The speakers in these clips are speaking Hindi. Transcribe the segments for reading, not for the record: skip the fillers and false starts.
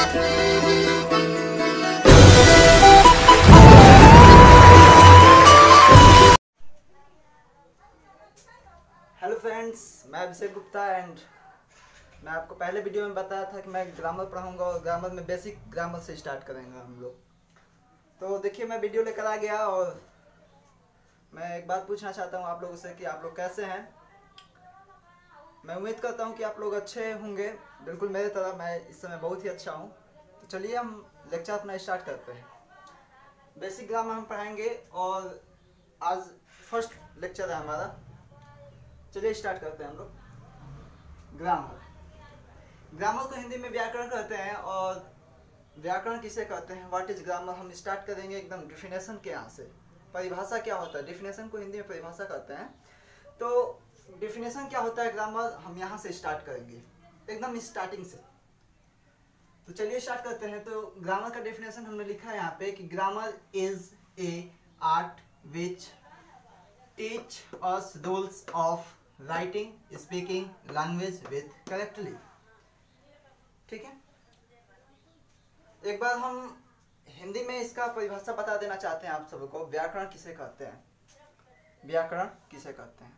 हेलो फ्रेंड्स, मैं अभिषेक गुप्ता एंड मैं आपको पहले वीडियो में बताया था कि मैं ग्रामर पढ़ाऊंगा और ग्रामर में बेसिक ग्रामर से स्टार्ट करेंगे हम लोग। तो देखिए, मैं वीडियो लेकर आ गया और मैं एक बात पूछना चाहता हूँ आप लोगों से कि आप लोग कैसे हैं। मैं उम्मीद करता हूँ कि आप लोग अच्छे होंगे, बिल्कुल मेरे तरह। मैं इस समय बहुत ही अच्छा हूँ। तो चलिए हम लेक्चर अपना स्टार्ट करते हैं। बेसिक ग्रामर हम पढ़ाएंगे और आज फर्स्ट लेक्चर है हमारा। चलिए स्टार्ट करते हैं हम लोग। ग्रामर को हिंदी में व्याकरण कहते हैं। और व्याकरण किसे कहते हैं, व्हाट इज ग्रामर, हम स्टार्ट करेंगे एकदम डिफिनेशन के यहाँ से। परिभाषा क्या होता है, डिफिनेशन को हिंदी में परिभाषा कहते हैं। तो डिफिनेशन क्या होता है ग्रामर, हम यहाँ से स्टार्ट करेंगे एकदम स्टार्टिंग से। तो चलिए स्टार्ट करते हैं। तो ग्रामर का डिफिनेशन हमने लिखा है यहाँ पे कि grammar is a art which teach us rules of writing, speaking language with correctly. ठीक है, एक बार हम हिंदी में इसका परिभाषा बता देना चाहते हैं आप सबको। व्याकरण किसे कहते हैं, व्याकरण किसे कहते हैं।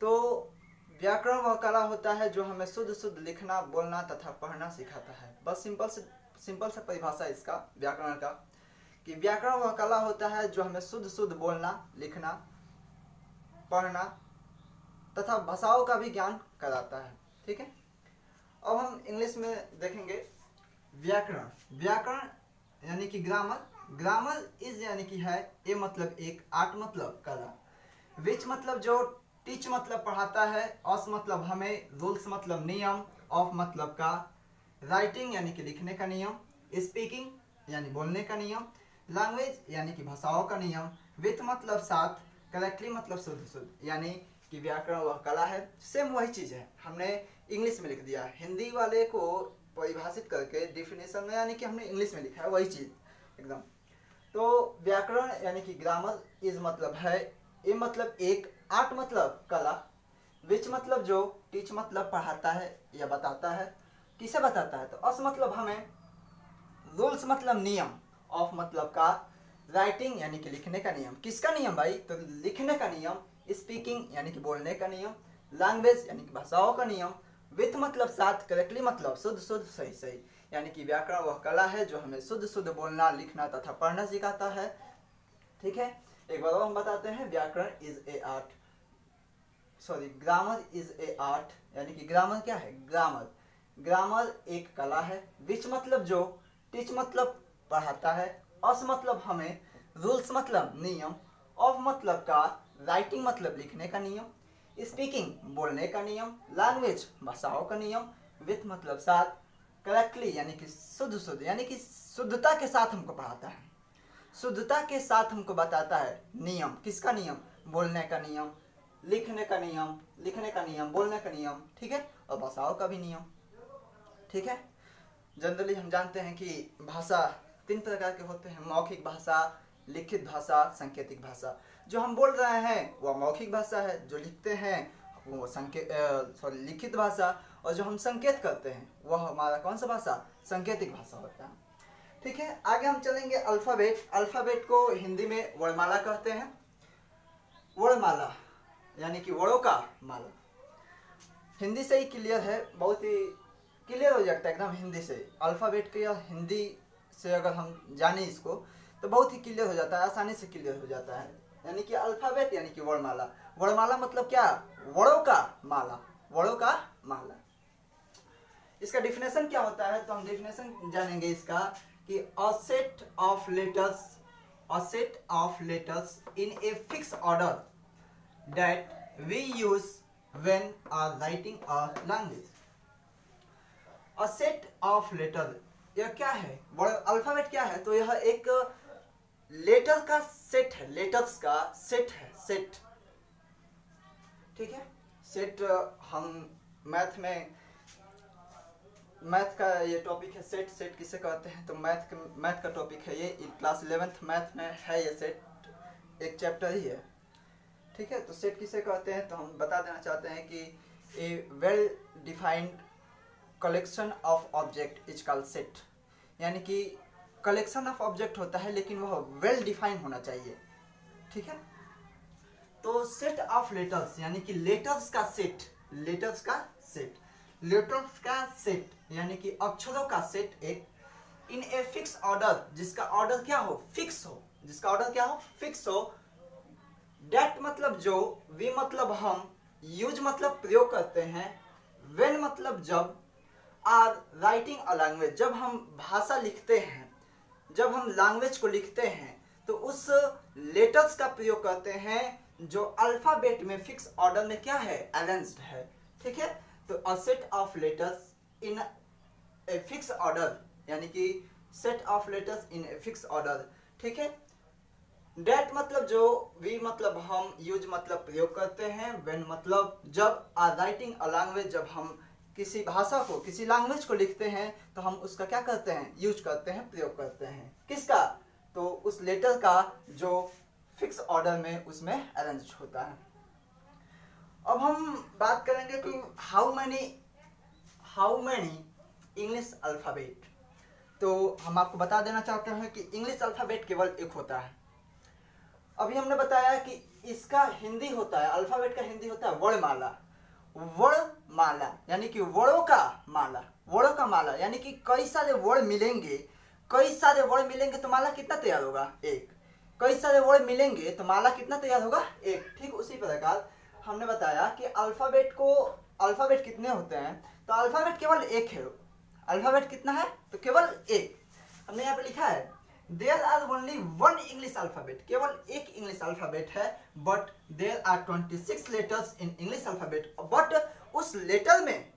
तो व्याकरण वह कला होता है जो हमें शुद्ध शुद्ध लिखना, बोलना तथा पढ़ना सिखाता है। बस सिंपल सा परिभाषा इसका व्याकरण का, कि व्याकरण वह कला होता है जो हमें शुद्ध शुद्ध बोलना, लिखना, पढ़ना तथा भाषाओं का भी ज्ञान कराता है। ठीक है, अब हम इंग्लिश में देखेंगे। व्याकरण यानी कि ग्रामर इज यानी कि है, ए मतलब एक, आर्ट मतलब कला, विच मतलब जो, टीच मतलब पढ़ाता है, अस मतलब हमें, रूल्स मतलब नियम, ऑफ मतलब का, राइटिंग यानी कि लिखने का नियम, स्पीकिंग यानी बोलने का नियम, लैंग्वेज यानी कि भाषाओं का नियम, विथ मतलब साथ, करेक्टली मतलब शुद्ध शुद्ध, यानी कि व्याकरण वह कला है। सेम वही चीज है, हमने इंग्लिश में लिख दिया, हिंदी वाले को परिभाषित करके डिफिनेशन में यानी कि हमने इंग्लिश में लिखा है वही चीज एकदम। तो व्याकरण यानी कि ग्रामर इज मतलब है, ए मतलब एक, आर्ट मतलब कला, विच मतलब जो, टीच मतलब पढ़ाता है या बताता है, किसे बताता है, तो अस मतलब हमें, रूल्स मतलब नियम, ऑफ मतलब का, राइटिंग यानी कि लिखने का नियम, किसका नियम भाई, तो लिखने का नियम, स्पीकिंग यानी कि बोलने का नियम, लैंग्वेज यानी कि भाषाओं का नियम, विथ मतलब साथ, करेक्टली मतलब शुद्ध शुद्ध सही सही, यानी कि व्याकरण वह कला है जो हमें शुद्ध शुद्ध बोलना, लिखना तथा पढ़ना सिखाता है। ठीक है, एक बार और हम बताते हैं। व्याकरण is a art, grammar is a art, यानी कि ग्रामर क्या है, ग्रामर एक कला है, विच मतलब जो, टीच मतलब पढ़ाता है, अस मतलब हमें, रूल्स मतलब नियम, ऑफ मतलब का, राइटिंग मतलब लिखने का नियम, स्पीकिंग बोलने का नियम, लैंग्वेज भाषाओं का नियम, विथ मतलब साथ, करेक्टली यानी कि शुद्ध शुद्ध, यानी कि शुद्धता के साथ हमको पढ़ाता है, शुद्धता के साथ हमको बताता है नियम, किसका नियम, बोलने का नियम, लिखने का नियम, बोलने का नियम। ठीक है, और भाषाओं का भी नियम। ठीक है, जनरली हम जानते हैं कि भाषा 3 प्रकार के होते हैं, मौखिक भाषा, लिखित भाषा, सांकेतिक भाषा। जो हम बोल रहे हैं वह मौखिक भाषा है, जो लिखते हैं वो लिखित भाषा, और जो हम संकेत करते हैं वह हमारा कौन सा भाषा, सांकेतिक भाषा होता है। ठीक है, आगे हम चलेंगे अल्फाबेट को हिंदी में वर्णमाला कहते हैं। वर्णमाला यानी कि वर्णों का माला, हिंदी से ही क्लियर है, बहुत ही क्लियर हो जाता है एकदम हिंदी से। अल्फाबेट के हिंदी से अगर हम जाने इसको तो बहुत ही क्लियर हो जाता है, आसानी से क्लियर हो जाता है। यानी कि अल्फाबेट यानी कि वर्णमाला, वर्णमाला मतलब क्या, वर्णों का माला, वर्णों का माला। इसका डिफिनेशन क्या होता है, तो हम डिफिनेशन जानेंगे इसका कि a set of letters in a fix order that we use when are writing a language. A set of letter, यह क्या है, अल्फाबेट क्या है, तो यह एक लेटर का सेट है, लेटर्स का सेट है, सेट। ठीक है, सेट हम मैथ का ये टॉपिक है, सेट किसे कहते हैं, तो मैथ का टॉपिक है ये, क्लास 11th मैथ में है ये सेट, एक चैप्टर ही है। ठीक है, तो सेट किसे कहते हैं, तो हम बता देना चाहते हैं कि a well defined collection of object is called set. यानी कि कलेक्शन ऑफ ऑब्जेक्ट होता है लेकिन वह वेल डिफाइन होना चाहिए, ठीक है। तो सेट ऑफ लेटर्स यानी कि लेटर्स का सेट, लेटर्स का सेट, लेटर्स का सेट यानी कि अक्षरों का सेट एक इन ए फिक्स ऑर्डर, जिसका ऑर्डर क्या हो, फिक्स हो, जिसका ऑर्डर क्या हो, फिक्स हो। डेट मतलब जो, वी मतलब हम, यूज मतलब प्रयोग करते हैं, व्हेन मतलब जब, आर राइटिंग अ लैंग्वेज जब हम भाषा लिखते हैं, जब हम लैंग्वेज को लिखते हैं तो उस लेटर्स का प्रयोग करते हैं जो अल्फाबेट में फिक्स ऑर्डर में क्या है, अरेंज्ड है, ठीक है। तो अ set of letters in a fix order यानी कि set of letters in a fix order, ठीक है। डेट मतलब जो, वी मतलब हम, यूज मतलब प्रयोग करते हैं, व्हेन मतलब जब, आर राइटिंग अ लैंग्वेज जब हम किसी भाषा को, किसी लैंग्वेज को लिखते हैं तो हम उसका क्या करते हैं, यूज करते हैं, प्रयोग करते हैं, किसका, तो उस लेटर का जो फिक्स ऑर्डर में उसमें अरेंज होता है। अब हम बात करेंगे कि हाउ मैनी इंग्लिश अल्फाबेट। तो हम आपको बता देना चाहते हैं कि इंग्लिश अल्फाबेट केवल एक होता है। अभी हमने बताया कि इसका हिंदी होता है, अल्फाबेट का हिंदी होता है वर्णमाला। वर्णमाला यानी कि वर्णों का माला, वर्णों का माला यानी कि कई सारे वर्ण मिलेंगे, कई सारे वर्ण मिलेंगे तो माला कितना तैयार होगा, एक। कई सारे वर्ण मिलेंगे तो माला कितना तैयार होगा, एक। ठीक उसी प्रकार हमने बताया कि अल्फाबेट कितने होते हैं, तो अल्फाबेट केवल एक है। अल्फाबेट कितना है, तो केवल एक। हमने यहाँ पे लिखा है there are only one English alphabet, केवल एक इंग्लिश अल्फाबेट है, but there are 26 letters in English alphabet. But उस लेटर में,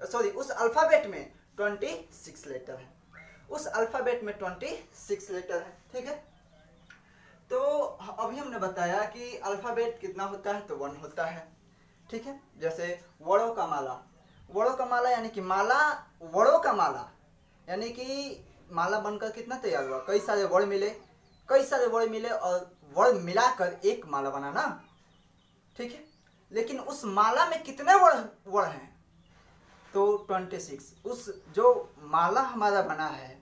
सॉरी उस अल्फाबेट में 26 लेटर है, उस अल्फाबेट में 26 लेटर है, ठीक है। तो अभी हमने बताया कि अल्फाबेट कितना होता है, तो 1 होता है, ठीक है। जैसे वर्णों का माला, वर्णों का माला यानी कि माला, वर्णों का माला यानी कि माला बनकर कितना तैयार हुआ, कई सारे वर्ण मिले, कई सारे वर्ण मिले और वर्ण मिलाकर एक माला बनाना, ठीक है। लेकिन उस माला में कितने वर्ण हैं, तो 26। उस जो माला हमारा बना है,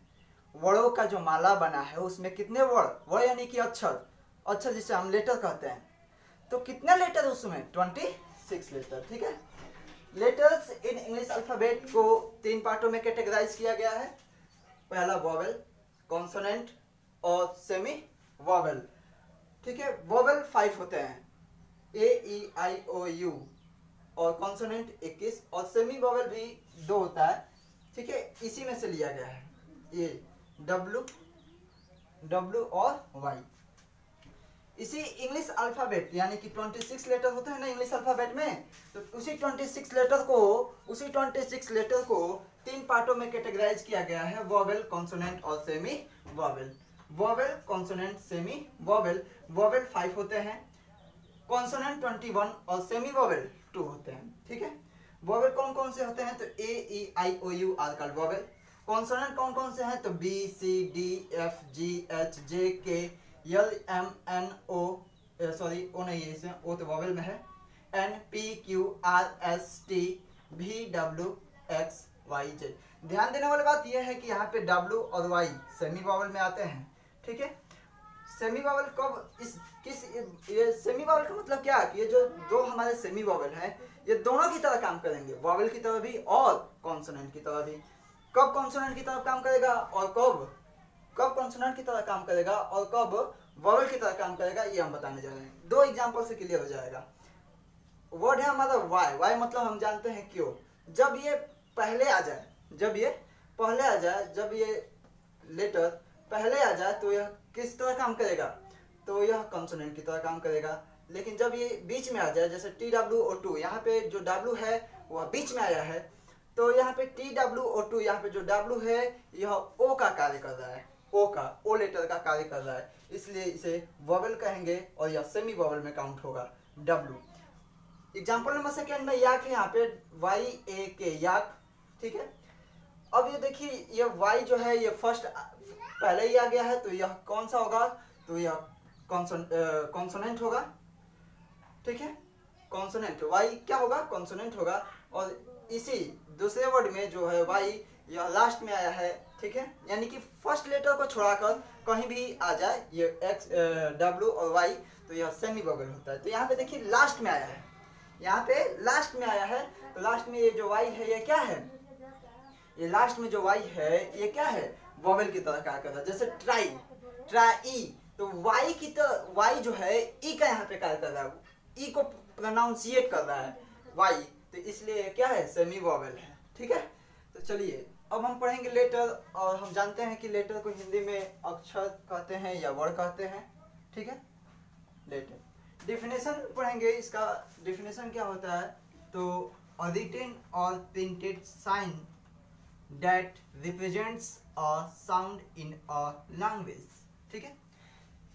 वर्णों का जो माला बना है उसमें कितने वर्ण यानी कि अक्षर जिसे हम लेटर कहते हैं, तो कितने लेटर उसमें, 26 लेटर, ठीक है। लेटर्स इन इंग्लिश अल्फाबेट को 3 पार्टों में कैटेगराइज किया गया है। पहला वोवेल, कॉन्सोनेंट और सेमी वोवेल, ठीक है। वोवेल 5 होते हैं, ए ई आई ओ यू, और कॉन्सोनेंट 21, और सेमी वोवेल भी 2 होता है, ठीक है। इसी में से लिया गया है ये डब्ल्यू और वाई। इसी इंग्लिश अल्फाबेट यानी कि 26 लेटर होते हैं ना इंग्लिश अल्फाबेट में, तो उसी 26 लेटर को 3 पार्टों में कैटेगराइज किया गया है, वोवेल, कॉन्सोनेंट और semi vowel. Vowel, consonant, semi vowel. Vowel 5 होते हैं, कॉन्सोनेंट 21 और सेमी वोवेल 2 होते हैं, ठीक है। वोवेल कौन कौन से होते हैं, तो A E I O U are called vowel. Consonant कौन कौन से हैं, तो B C D F G H J K L M N O, sorry O नहीं है इसमें, ओ तो वोवेल में है, N P Q R S T V W X Y Z. ध्यान देने वाली बात यह है कि यहाँ पे डब्ल्यू और वाई सेमी वोवेल में आते हैं, ठीक है। सेमी वोवेल कब, ये सेमी वोवेल का मतलब क्या है कि ये जो 2 हमारे सेमी वोवेल हैं ये दोनों की तरह काम करेंगे, वोवेल की तरह भी और कॉन्सोनेंट की तरह भी। कब कॉन्सोनेंट की तरह काम करेगा और कब कॉन्सोनेंट की तरह काम करेगा और कब वोवेल की तरह काम करेगा, ये हम बताने जा रहे हैं। 2 एग्जांपल से क्लियर हो जाएगा। वर्ड है हमारा वाई, वाई मतलब हम जानते हैं क्यों, जब ये पहले आ जाए, जब ये लेटर पहले आ जाए तो यह किस तरह काम करेगा, तो यह कॉन्सोनेंट की तरह काम करेगा। लेकिन जब ये बीच में आ जाए, जैसे टी डब्ल्यू ओ 2, यहाँ पे जो डब्ल्यू है वह बीच में आया है, तो यहाँ पे टी डब्ल्यू ओ 2, यहाँ पे जो डब्ल्यू है यह ओ का कार्य कर रहा है, ओ लेटर का कार्य कर रहा है, इसलिए इसे वोवेल कहेंगे और यह सेमी वोवेल में काउंट होगा, डब्ल्यू। एग्जाम्पल नंबर 2 में याक है, यहाँ पे वाई ए के याक, ठीक है। अब ये देखिए ये वाई जो है ये फर्स्ट पहले ही आ गया है, तो यह कौन सा होगा, तो यह कॉन्सोनेंट होगा, ठीक है। कॉन्सोनेंट वाई क्या होगा, कॉन्सोनेंट होगा। और इसी दूसरे वर्ड में जो है वाई यह लास्ट में आया है, ठीक है, यानी कि फर्स्ट लेटर को छोड़ाकर कहीं भी आ जाए ये एक्स डब्ल्यू और वाई तो यह सेमी वोवेल होता है। तो यहाँ पे देखिए लास्ट में आया है, यहाँ पे लास्ट में आया है, तो लास्ट में ये जो वाई है ये क्या है, ये लास्ट में जो वाई है ये क्या है, वोवेल की तरह कार्य कर रहा है। जैसे ट्राई, ट्राई, तो वाई की तरह वाई जो है ई का यहाँ पे कार्य कर रहा है, ई को प्रोनाउंसिएट कर रहा है वाई, तो इसलिए क्या है, सेमी वोवेल है, ठीक है। तो चलिए अब हम पढ़ेंगे लेटर, और हम जानते हैं कि लेटर को हिंदी में अक्षर कहते हैं या वर्ड कहते हैं, ठीक है। लेटर डिफिनेशन पढ़ेंगे, इसका डिफिनेशन क्या होता है, तो a written or printed sign that represents a sound in a language, ठीक है।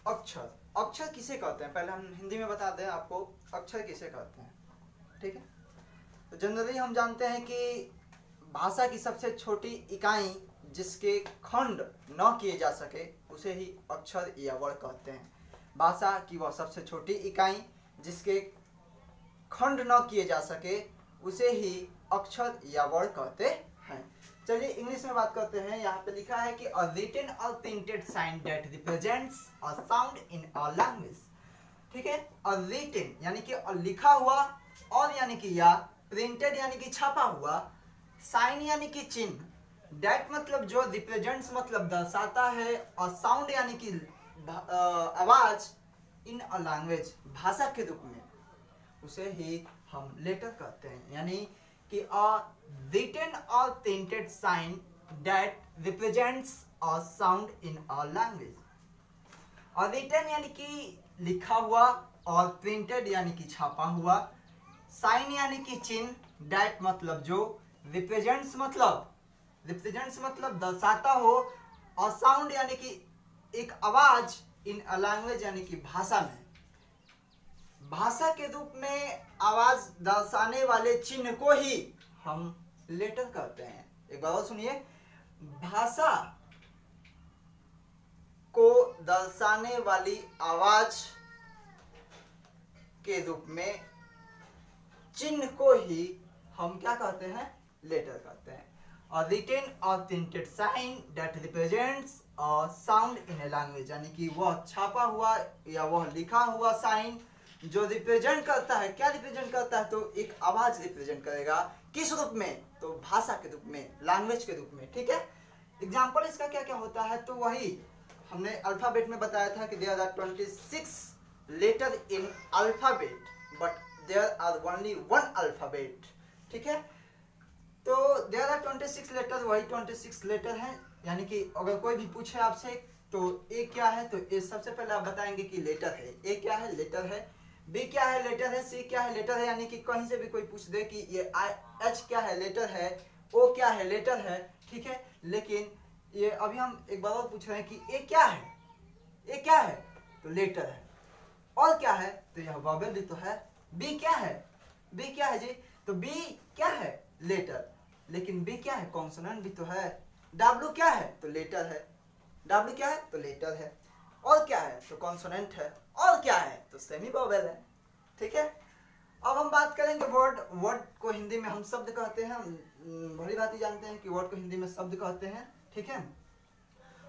अक्षर, अक्षर किसे कहते हैं, पहले हम हिंदी में बता दें आपको अक्षर किसे कहते हैं, ठीक है। तो जनरली हम जानते हैं कि भाषा की सबसे छोटी इकाई जिसके खंड न किए जा सके उसे ही अक्षर या वर्ड कहते हैं। भाषा की वह सबसे छोटी इकाई जिसके खंड न किए जा सके उसे ही अक्षर या वर्ड कहते हैं। चलिए इंग्लिश में बात करते हैं। यहाँ पे लिखा है कि a written or printed sign that represents a sound in a language, ठीक है। a written यानी कि लिखा हुआ, और यानी कि या, प्रिंटेड यानी कि छपा हुआ, साइन यानी कि चिन्ह, डेट मतलब जो, रिप्रेजेंट्स मतलब दर्शाता है, और साउंड यानी कि आवाज, इन अ लैंग्वेज भाषा के रूप में, उसे ही हम लेटर कहते हैं। यानी कि a written or printed sign that represents a sound in a language. और रिटन यानी कि लिखा हुआ, और प्रिंटेड यानी कि छापा हुआ, साइन यानी कि चिन्ह, दैट मतलब जो, रिप्रेजेंट्स मतलब दर्शाता हो, और साउंड यानी कि एक आवाज, इन अ लैंग्वेज यानी कि भाषा में, भाषा के रूप में आवाज दर्शाने वाले चिन्ह को ही हम लेटर कहते हैं। एक बार और सुनिए, भाषा को दर्शाने वाली आवाज के रूप में चिन्ह को ही हम क्या कहते हैं, लेटर कहते हैं। और written or printed sign that represents a sound in a language, यानी कि वह छापा हुआ या वह लिखा हुआ साइन जो रिप्रेजेंट करता है, क्या रिप्रेजेंट करता है, तो एक आवाज रिप्रेजेंट करेगा, किस रूप में, तो भाषा के रूप में, लैंग्वेज के रूप में, ठीक है। एग्जाम्पल इसका क्या क्या होता है, तो वही हमने अल्फाबेट में बताया था कि there are 26 letter in alphabet but there are only one alphabet, ठीक है। तो देयर आर 26 लेटर, वही 26 लेटर हैं। यानी कि अगर कोई भी पूछे आपसे तो ए क्या है, तो ए सबसे पहले आप बताएंगे कि लेटर है, ए क्या है, लेटर है, बी क्या है, लेटर है, सी क्या है, लेटर है। यानी कि कहीं से भी कोई पूछ दे कि ये एच क्या है, लेटर है, ओ क्या है, लेटर है, ठीक है। लेकिन ये अभी हम एक बार और पूछ रहे हैं कि ए क्या है, ए क्या है, तो लेटर है, और क्या है, तो यह वोवेल भी तो है। बी क्या है, बी क्या है जी, तो बी क्या है, लेटर, लेकिन बी क्या है, कॉन्सोनेंट भी तो है। डब्ल्यू क्या है, तो लेटर है, डब्ल्यू क्या है, तो लेटर है, और क्या है, तो कॉन्सोनेंट है, और क्या है, तो सेमी वोवेल है, ठीक है। अब हम बात करेंगे वर्ड, वर्ड को हिंदी में हम शब्द कहते हैं। भली भांति जानते हैं कि वर्ड को हिंदी में शब्द कहते हैं, ठीक है,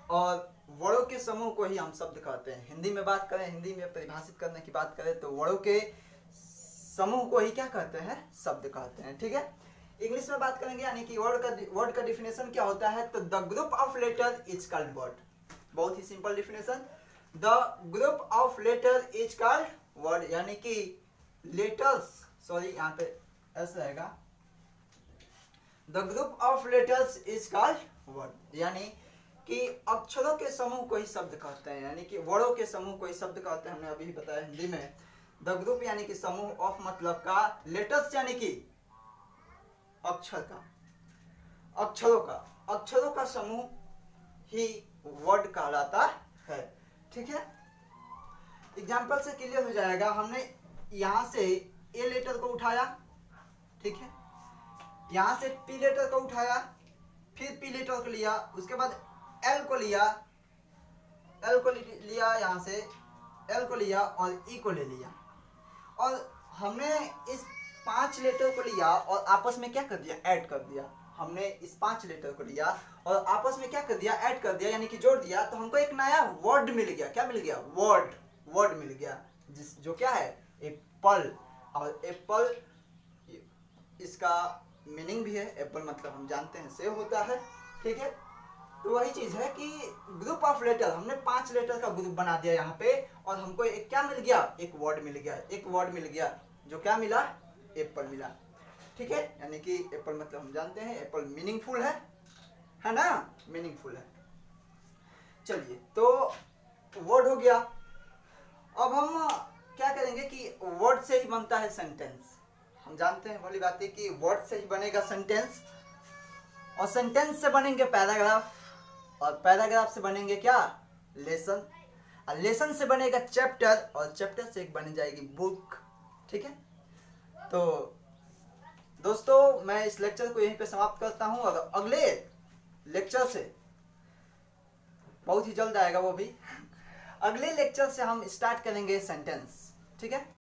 और वर्डों के समूह को ही हम शब्द कहते हैं। हिंदी में बात करें, हिंदी में परिभाषित करने की बात करें तो वर्डों के समूह को ही क्या कहते हैं, शब्द कहते हैं, ठीक है। इंग्लिश में बात करेंगे, यानी कि वर्ड का डिफिनेशन क्या होता है, तो the group of letter is called word. बहुत ही simple definition, the group of letter is called word, यानी कि लेटर्स, सॉरी यहाँ पे ऐसा रहेगा, the group of letters is called word, यानी कि अक्षरों के समूह को ही शब्द कहते हैं, यानी कि वर्डों के समूह को ही शब्द कहते हैं। हमने अभी बताया हिंदी में, द ग्रुप यानी कि समूह, ऑफ मतलब का, लेटर्स यानी कि अक्षर का, अक्षरों का समूह ही वर्ड कहलाता है, ठीक है। एग्जाम्पल से क्लियर हो जाएगा। हमने यहां से ए लेटर को उठाया, ठीक है, यहां से पी लेटर को उठाया, फिर पी लेटर को लिया, उसके बाद एल को लिया, यहां से एल को लिया और ई को ले लिया, और हमने इस 5 लेटर को लिया और आपस में क्या कर दिया, ऐड कर दिया। हमने इस 5 लेटर को लिया और आपस में क्या कर दिया, ऐड कर दिया, यानी कि जोड़ दिया, तो हमको एक नया वर्ड मिल गया। क्या मिल गया, वर्ड मिल गया, जो क्या है, एप्पल। और एप्पल इसका मीनिंग भी है, एप्पल मतलब हम जानते हैं सेब होता है, ठीक है। तो वही चीज है कि ग्रुप ऑफ लेटर, हमने 5 लेटर का ग्रुप बना दिया यहाँ पे, और हमको एक क्या मिल गया, एक वर्ड मिल गया, जो क्या मिला, एप्पल मिला, ठीक है। यानी कि एप्पल मतलब हम जानते हैं एप्पल मीनिंगफुल है ना, मीनिंगफुल है। चलिए, तो वर्ड हो गया। अब हम क्या करेंगे कि वर्ड से ही बनता है सेंटेंस। हम जानते हैं वाली बात है कि वर्ड से ही बनेगा सेंटेंस, और सेंटेंस से बनेंगे पैराग्राफ, और पैराग्राफ से बनेंगे क्या, लेसन, और लेसन से बनेगा चैप्टर, और चैप्टर से एक बन जाएगी बुक, ठीक है। तो दोस्तों, मैं इस लेक्चर को यहीं पे समाप्त करता हूं, और अगले लेक्चर से बहुत ही जल्द आएगा वो भी, अगले लेक्चर से हम स्टार्ट करेंगे सेंटेंस, ठीक है।